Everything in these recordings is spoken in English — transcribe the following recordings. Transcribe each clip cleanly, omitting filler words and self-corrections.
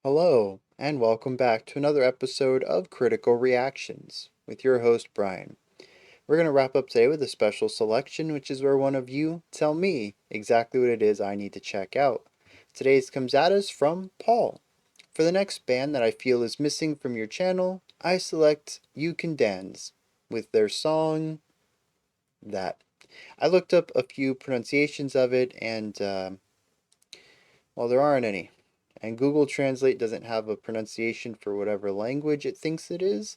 Hello, and welcome back to another episode of Critical Reactions with your host, Bryan. We're going to wrap up today with a special selection, which is where one of you tell me exactly what it is I need to check out. Today's comes at us from Paul. For the next band that I feel is missing from your channel, I select uKanDanZ with their song That. I looked up a few pronunciations of it, and well, there aren't any. And Google Translate doesn't have a pronunciation for whatever language it thinks it is.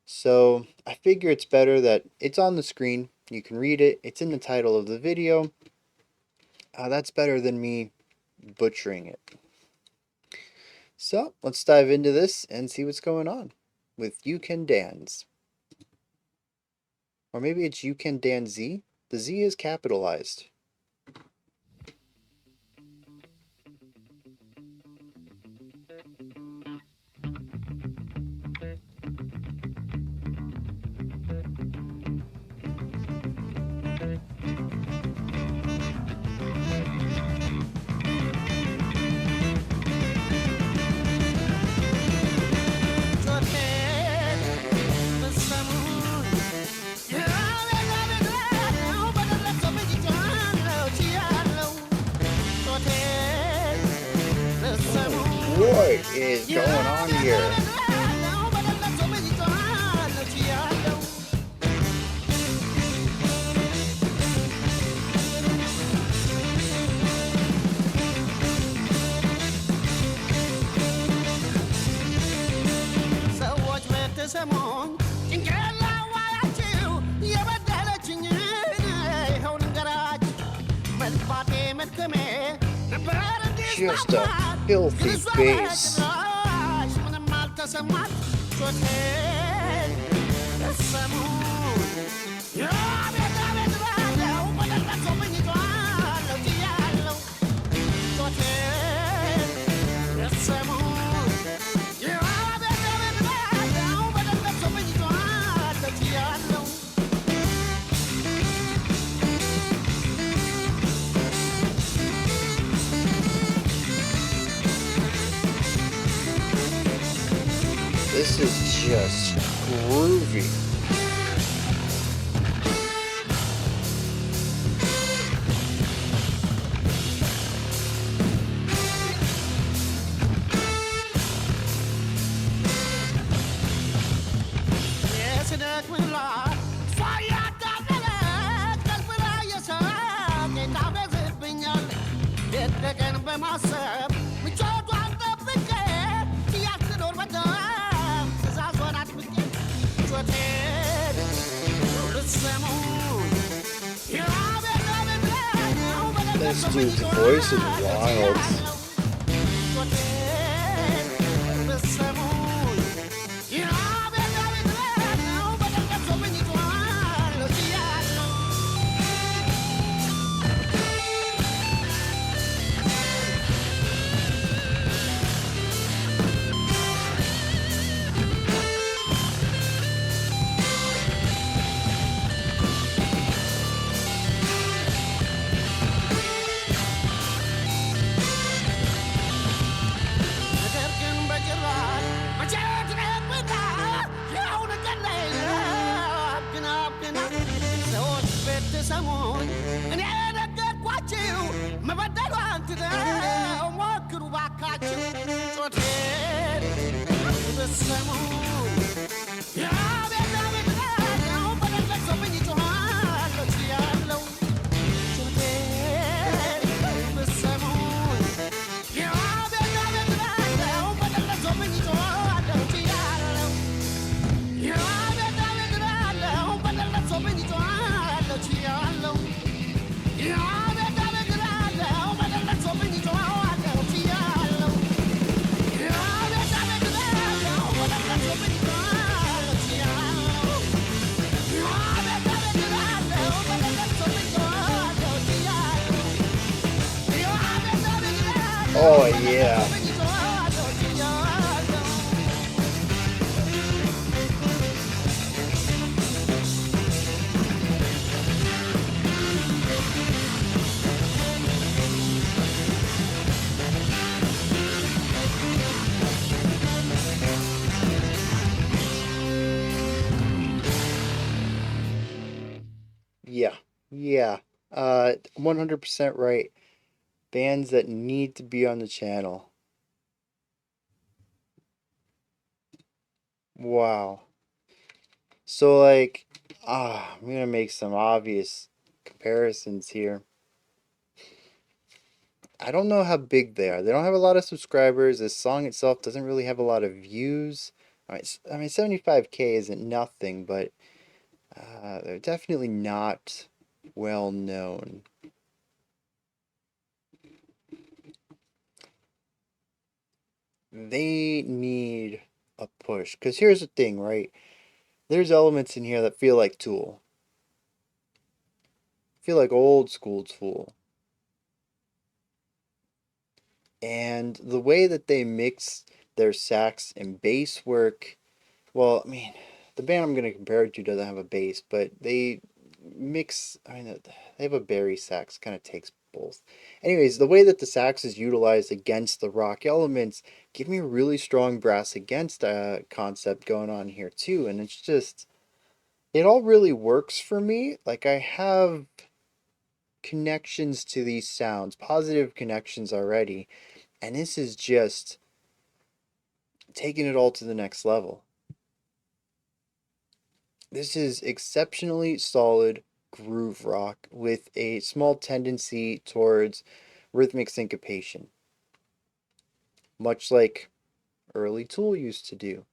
So I figure it's better that it's on the screen. You can read it. It's in the title of the video. That's better than me butchering it. So let's dive into this and see what's going on with uKanDanZ. Or maybe it's uKanDanZ. The Z is capitalized. What is going on here? Just a filthy bass. This is just groovy. This dude's voice is wild. Oh yeah. Yeah, 100% right. Bands that need to be on the channel. Wow. So like, I'm gonna make some obvious comparisons here. I don't know how big they are. They don't have a lot of subscribers. This song itself doesn't really have a lot of views. I mean, 75K isn't nothing, but they're definitely not well known. They need a push. Because here's the thing, right? There's elements in here that feel like Tool, feel like old school Tool. And the way that they mix their sax and bass work, well, I mean, the band I'm going to compare it to doesn't have a bass, but they mix, I mean, they have a bari sax, kind of takes both. Anyways, the way that the sax is utilized against the rock elements give me a really strong brass against concept going on here too. And it's just, it all really works for me. Like, I have connections to these sounds, positive connections already. And this is just taking it all to the next level. This is exceptionally solid groove rock with a small tendency towards rhythmic syncopation, much like early Tool used to do.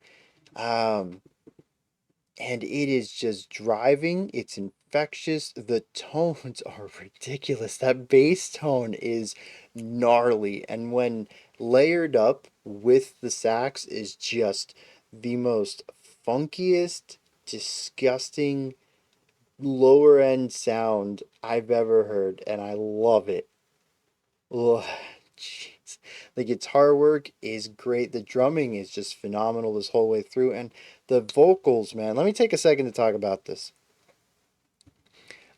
Um, and it is just driving, it's infectious. The tones are ridiculous. That bass tone is gnarly, and when layered up with the sax is just the most funkiest, disgusting lower end sound I've ever heard, and I love it. Ugh, jeez. The guitar work is great. The drumming is just phenomenal this whole way through, and the vocals, man. Let me take a second to talk about this.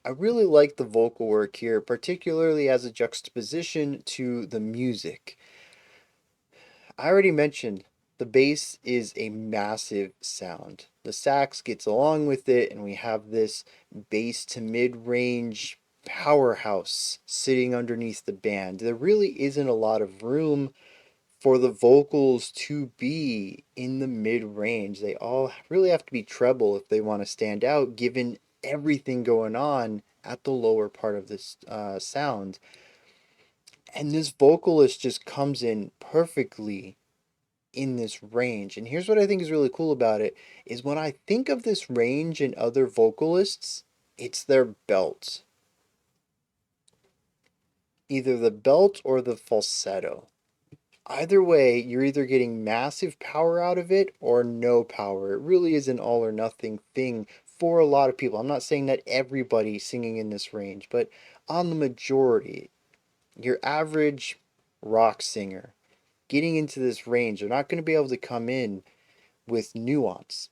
I really like the vocal work here, particularly as a juxtaposition to the music. I already mentioned the bass is a massive sound. The sax gets along with it, and we have this bass to mid range powerhouse sitting underneath the band. There really isn't a lot of room for the vocals to be in the mid range. They all really have to be treble if they want to stand out, given everything going on at the lower part of this sound. And this vocalist just comes in perfectly in this range. And here's what I think is really cool about it is when I think of this range in other vocalists, it's their belt. Either the belt or the falsetto. Either way, you're either getting massive power out of it or no power. It really is an all or nothing thing for a lot of people. I'm not saying that everybody's singing in this range, but on the majority, your average rock singer getting into this range, they're not going to be able to come in with nuance.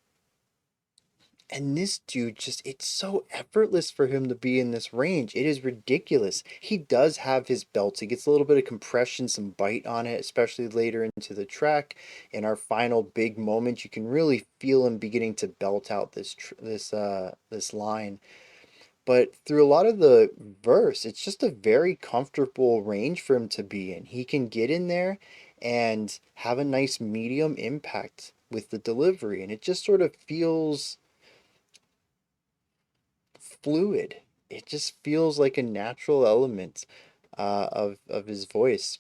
And this dude just, it's so effortless for him to be in this range. It is ridiculous. He does have his belts. He gets a little bit of compression, some bite on it, especially later into the track. In our final big moment, you can really feel him beginning to belt out this line. But through a lot of the verse, it's just a very comfortable range for him to be in. He can get in there and have a nice medium impact with the delivery, and it just sort of feels fluid. It just feels like a natural element of his voice.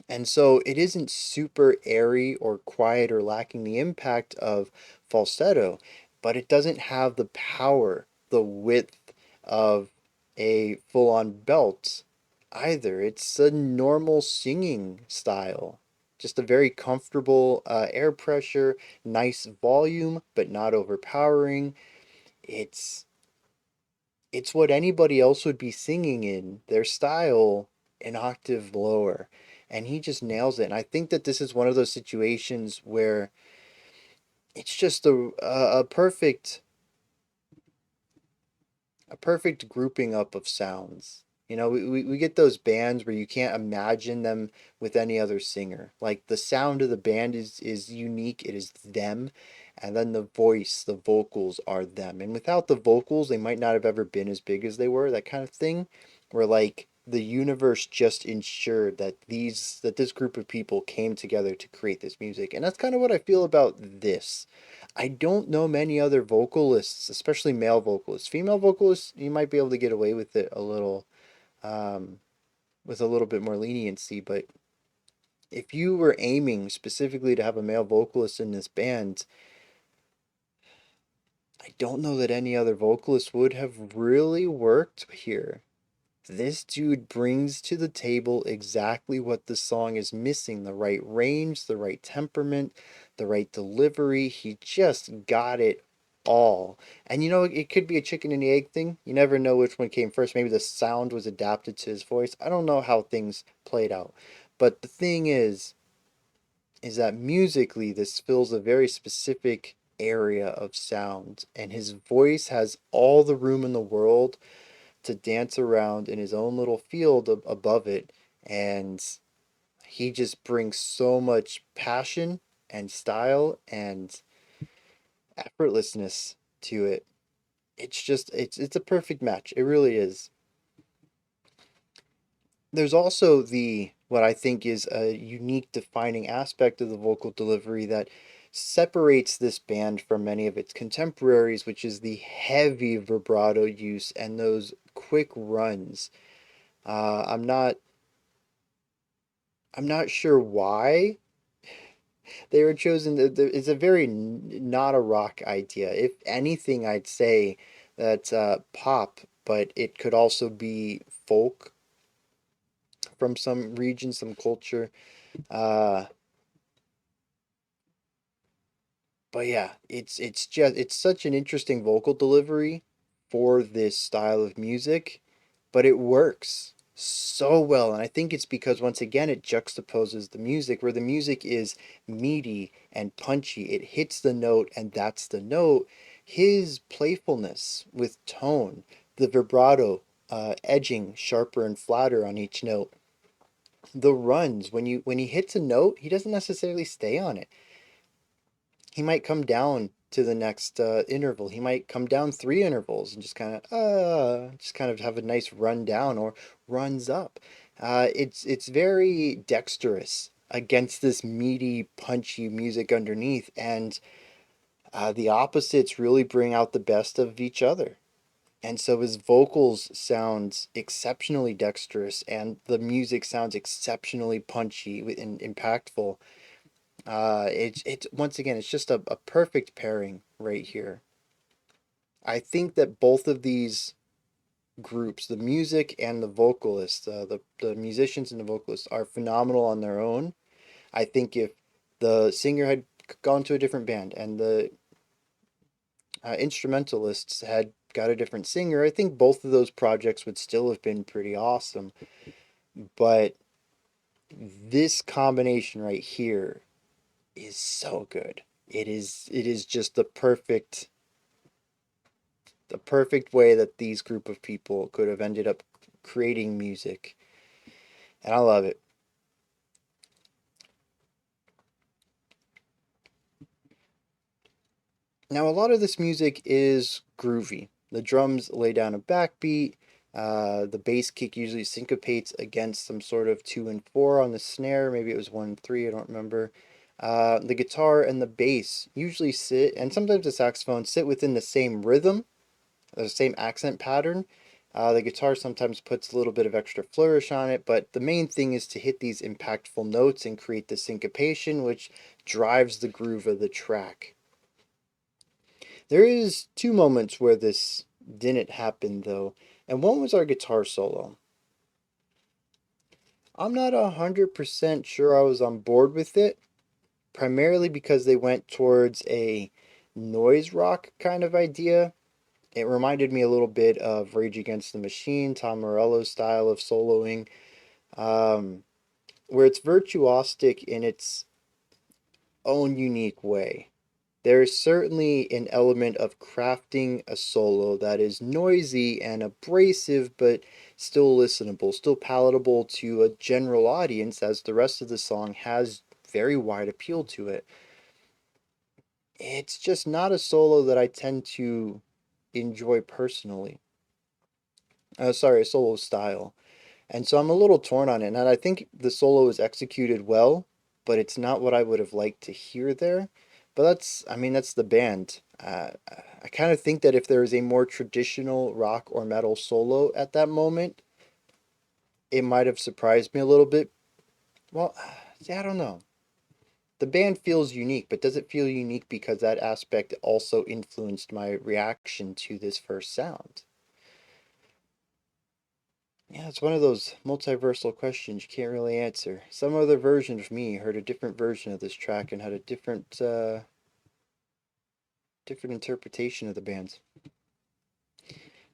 And so it isn't super airy or quiet or lacking the impact of falsetto, but it doesn't have the power, the width of a full on belt either. It's a normal singing style. Just a very comfortable air pressure, nice volume, but not overpowering. It's it's what anybody else would be singing in their style an octave lower, and he just nails it. And I think that this is one of those situations where it's just a perfect grouping up of sounds. You know, we get those bands where you can't imagine them with any other singer. Like the sound of the band is unique, it is them. and then the voice, the vocals are them. And without the vocals, they might not have ever been as big as they were, that kind of thing, where like the universe just ensured that this group of people came together to create this music. And that's kind of what I feel about this. I don't know many other vocalists, especially male vocalists. Female vocalists, you might be able to get away with it a little, um, with a little bit more leniency, but if you were aiming specifically to have a male vocalist in this band, I don't know that any other vocalist would have really worked here. This dude brings to the table exactly what the song is missing: the right range, the right temperament, the right delivery. He just got it all. And you know, it could be a chicken and the egg thing. You never know which one came first. Maybe the sound was adapted to his voice. I don't know how things played out. But the thing is that musically this fills a very specific area of sound, and his voice has all the room in the world to dance around in his own little field above it, and he just brings so much passion and style and effortlessness to it. It's just it's a perfect match. It really is. There's also the what I think is a unique defining aspect of the vocal delivery that separates this band from many of its contemporaries, which is the heavy vibrato use and those quick runs. Uh, I'm not I'm not sure why they were chosen. It's a very not a rock idea. If anything, I'd say that pop, but it could also be folk from some region, some culture. Uh, but yeah, it's such an interesting vocal delivery for this style of music, but it works so well. And I think it's because once again it juxtaposes the music, where the music is meaty and punchy. It hits the note and that's the note. His playfulness with tone, the vibrato, edging sharper and flatter on each note. The runs, when he hits a note, he doesn't necessarily stay on it. He might come down to the next interval. He might come down three intervals and just kind of have a nice run down or runs up. It's very dexterous against this meaty, punchy music underneath, and the opposites really bring out the best of each other. And so his vocals sound exceptionally dexterous, and the music sounds exceptionally punchy and impactful. It's once again, it's just a perfect pairing right here. I think that both of these groups, the music and the vocalists, the musicians and the vocalists, are phenomenal on their own. I think if the singer had gone to a different band and the instrumentalists had got a different singer, I think both of those projects would still have been pretty awesome. But this combination right here is so good. It is just the perfect way that these group of people could have ended up creating music. And I love it. Now, a lot of this music is groovy. The drums lay down a backbeat. The bass kick usually syncopates against some sort of 2 and 4 on the snare. Maybe it was 1 and 3, I don't remember. The guitar and the bass usually sit, and sometimes the saxophone sit within the same rhythm, the same accent pattern. The guitar sometimes puts a little bit of extra flourish on it, but the main thing is to hit these impactful notes and create the syncopation, which drives the groove of the track. There is two moments where this didn't happen though, and one was our guitar solo. I'm not 100% sure I was on board with it, primarily because they went towards a noise rock kind of idea. It reminded me a little bit of Rage Against the Machine, Tom Morello's style of soloing, um, where it's virtuosic in its own unique way. There is certainly an element of crafting a solo that is noisy and abrasive, but still listenable, still palatable to a general audience, as the rest of the song has very wide appeal to it. it's just not a solo that I tend to enjoy personally. Sorry, a solo style. And so I'm a little torn on it. And I think the solo is executed well, but it's not what I would have liked to hear there. But I mean, that's the band. I kind of think that if there is a more traditional rock or metal solo at that moment, it might have surprised me a little bit. Well, see, I don't know. The band feels unique, but does it feel unique because that aspect also influenced my reaction to this first sound? Yeah, it's one of those multiversal questions you can't really answer. Some other version of me heard a different version of this track and had a different interpretation of the band's.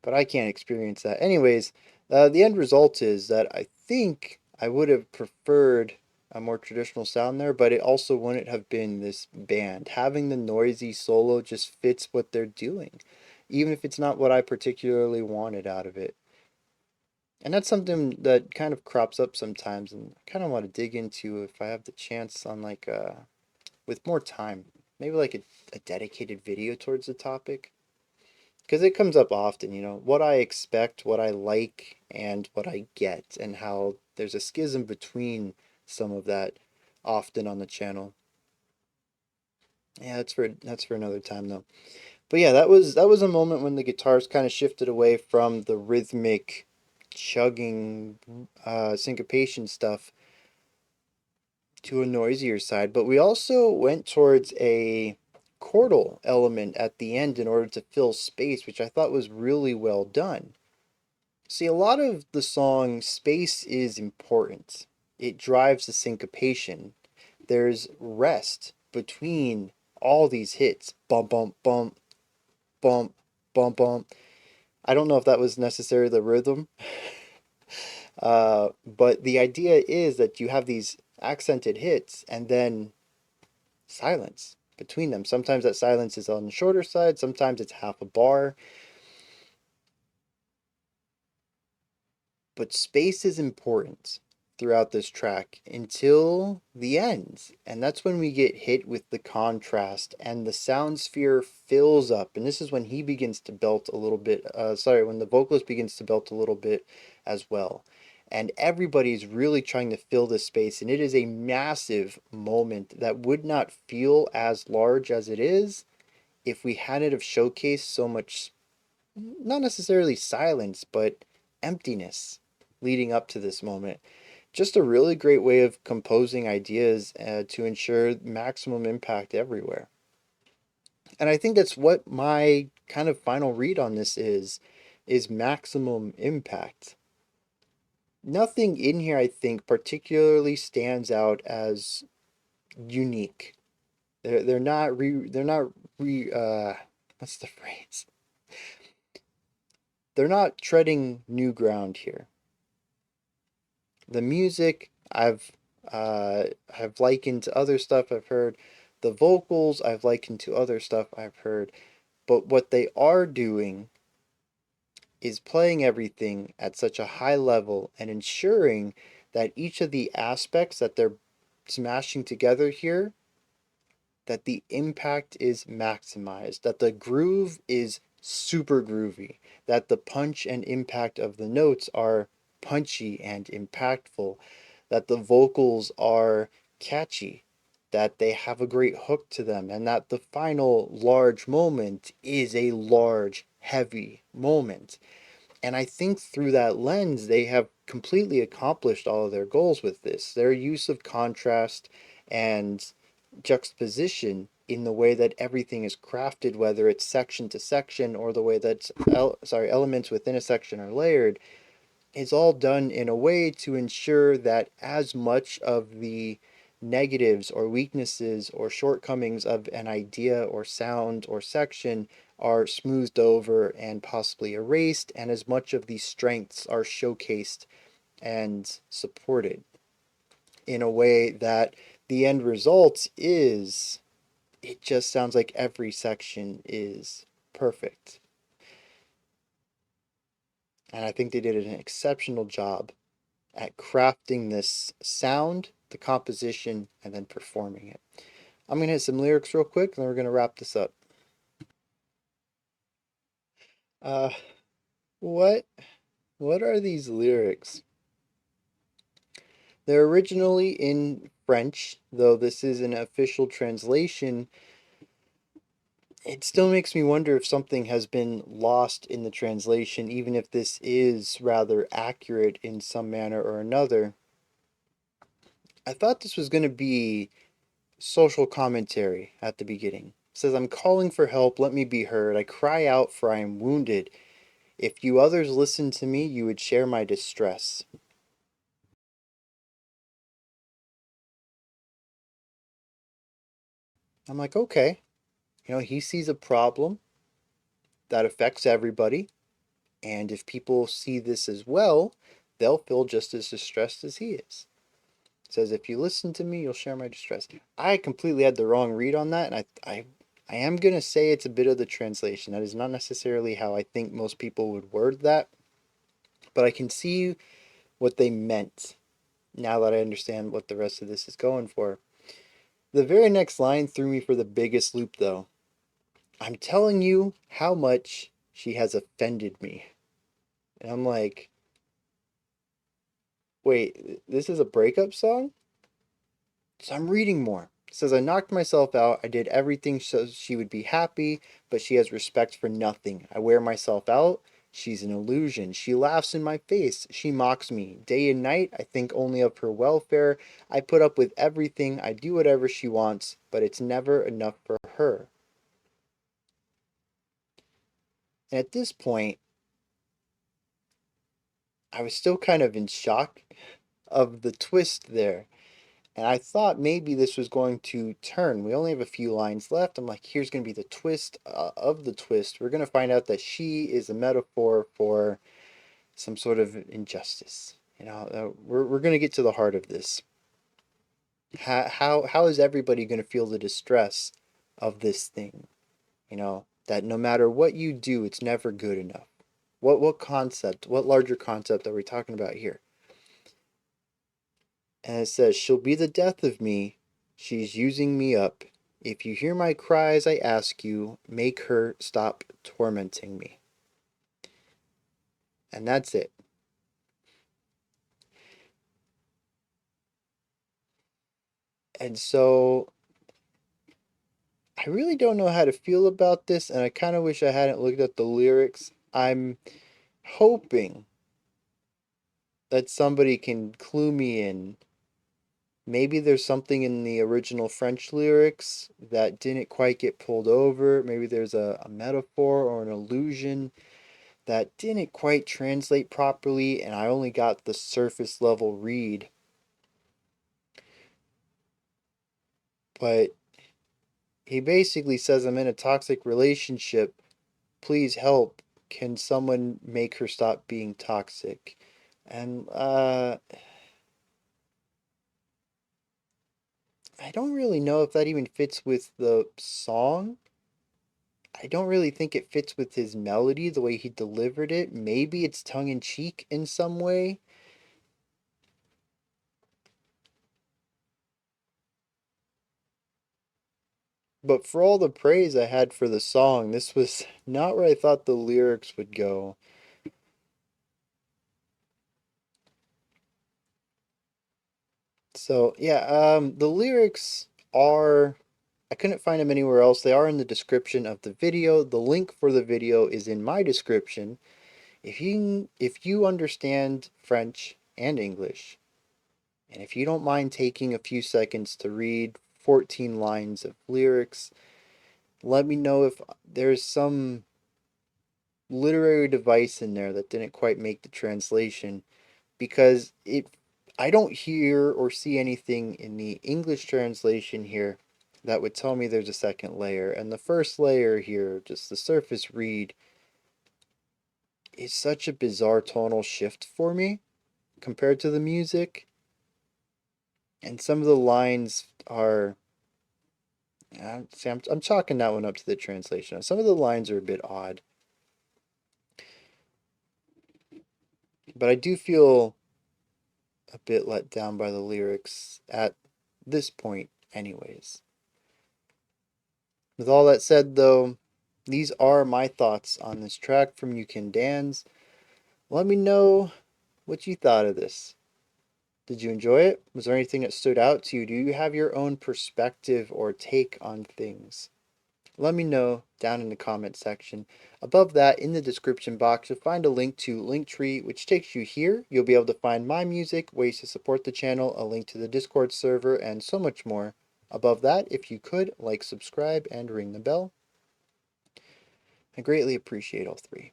But I can't experience that. Anyways, the end result is that I think I would have preferred a more traditional sound there, but it also wouldn't have been this band. Having the noisy solo just fits what they're doing, even if it's not what I particularly wanted out of it. And that's something that kind of crops up sometimes, and I kind of want to dig into if I have the chance on with more time, maybe like a dedicated video towards the topic, because it comes up often, what I expect, what I like, and what I get, and how there's a schism between some of that often on the channel. Yeah, that's for another time though. But yeah, that was a moment when the guitars kind of shifted away from the rhythmic chugging syncopation stuff to a noisier side, but we also went towards a chordal element at the end in order to fill space, which I thought was really well done. See, a lot of the song space is important. It drives the syncopation. There's rest between all these hits. Bump, bump, bump, bump, bump, bump. I don't know if that was necessarily the rhythm, but the idea is that you have these accented hits and then silence between them. Sometimes that silence is on the shorter side, sometimes it's half a bar. But space is important throughout this track until the end. And that's when we get hit with the contrast and the sound sphere fills up. And this is when he begins to belt a little bit. When the vocalist begins to belt a little bit as well. And everybody's really trying to fill this space. And it is a massive moment that would not feel as large as it is if we hadn't have showcased so much, not necessarily silence, but emptiness leading up to this moment. Just a really great way of composing ideas to ensure maximum impact everywhere. And I think that's what my kind of final read on this is maximum impact. Nothing in here, I think, particularly stands out as unique. They're not what's the phrase? They're not treading new ground here. The music I've likened to other stuff I've heard. The vocals I've likened to other stuff I've heard. But what they are doing is playing everything at such a high level and ensuring that each of the aspects that they're smashing together here, that the impact is maximized, that the groove is super groovy, that the punch and impact of the notes are punchy and impactful, that the vocals are catchy, that they have a great hook to them, and that the final large moment is a large, heavy moment. And I think through that lens, they have completely accomplished all of their goals with this. Their use of contrast and juxtaposition in the way that everything is crafted, whether it's section to section or the way that elements within a section are layered, is all done in a way to ensure that as much of the negatives or weaknesses or shortcomings of an idea or sound or section are smoothed over and possibly erased, and as much of the strengths are showcased and supported in a way that the end result is, it just sounds like every section is perfect. And I think they did an exceptional job at crafting this sound, the composition, and then performing it. I'm gonna hit some lyrics real quick, and then we're gonna wrap this up. Uh, what what are these lyrics? They're originally in French, though this is an official translation. It still makes me wonder if something has been lost in the translation, even if this is rather accurate in some manner or another. I thought this was going to be social commentary at the beginning. It says, I'm calling for help, let me be heard. I cry out, for I am wounded. If you others listened to me, you would share my distress. I'm like, okay, he sees a problem that affects everybody, and if people see this as well, they'll feel just as distressed as he is. It says, if you listen to me, you'll share my distress. I completely had the wrong read on that, and I am going to say it's a bit of the translation. That is not necessarily how I think most people would word that, but I can see what they meant now that I understand what the rest of this is going for. The very next line threw me for the biggest loop, though. I'm telling you how much she has offended me. And I'm like, wait, this is a breakup song? So I'm reading more. It says, I knocked myself out. I did everything so she would be happy, but she has respect for nothing. I wear myself out. She's an illusion. She laughs in my face. She mocks me. Day and night, I think only of her welfare. I put up with everything. I do whatever she wants, but it's never enough for her. And at this point, I was still kind of in shock of the twist there. And I thought maybe this was going to turn. We only have a few lines left. I'm like, here's going to be the twist of the twist. We're going to find out that she is a metaphor for some sort of injustice. We're going to get to the heart of this. How is everybody going to feel the distress of this thing? That no matter what you do, it's never good enough. What concept? What larger concept are we talking about here? And it says, she'll be the death of me. She's using me up. If you hear my cries, I ask you, make her stop tormenting me. And that's it. And so I really don't know how to feel about this, and I kind of wish I hadn't looked at the lyrics. I'm hoping that somebody can clue me in. Maybe there's something in the original French lyrics that didn't quite get pulled over. Maybe there's a metaphor or an allusion that didn't quite translate properly, and I only got the surface level read. But he basically says, I'm in a toxic relationship. Please help. Can someone make her stop being toxic? And I don't really know if that even fits with the song. I don't really think it fits with his melody, the way he delivered it. Maybe it's tongue in cheek in some way. But for all the praise I had for the song, this was not where I thought the lyrics would go. So yeah, the lyrics are, I couldn't find them anywhere else. They are in the description of the video. The link for the video is in my description. If you understand French and English, and if you don't mind taking a few seconds to read 14 lines of lyrics, let me know if there's some literary device in there that didn't quite make the translation, because it I don't hear or see anything in the English translation here that would tell me there's a second layer. And the first layer here, just the surface read, is such a bizarre tonal shift for me compared to the music. And some of the lines are, see, I'm chalking that one up to the translation. Some of the lines are a bit odd, but I do feel a bit let down by the lyrics at this point, anyways. With all that said, though, these are my thoughts on this track from uKanDanZ. Let me know what you thought of this. Did you enjoy it? Was there anything that stood out to you? Do you have your own perspective or take on things? Let me know down in the comment section. Above that, in the description box, you'll find a link to Linktree, which takes you here. You'll be able to find my music, ways to support the channel, a link to the Discord server, and so much more. Above that, if you could, like, subscribe, and ring the bell. I greatly appreciate all three.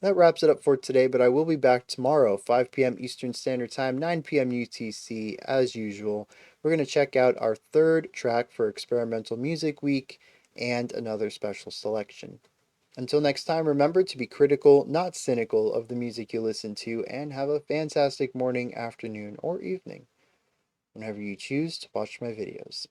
That wraps it up for today, but I will be back tomorrow, 5 p.m. Eastern Standard Time, 9 p.m. UTC, as usual. We're going to check out our third track for Experimental Music Week and another special selection. Until next time, remember to be critical, not cynical, of the music you listen to, and have a fantastic morning, afternoon, or evening, whenever you choose to watch my videos.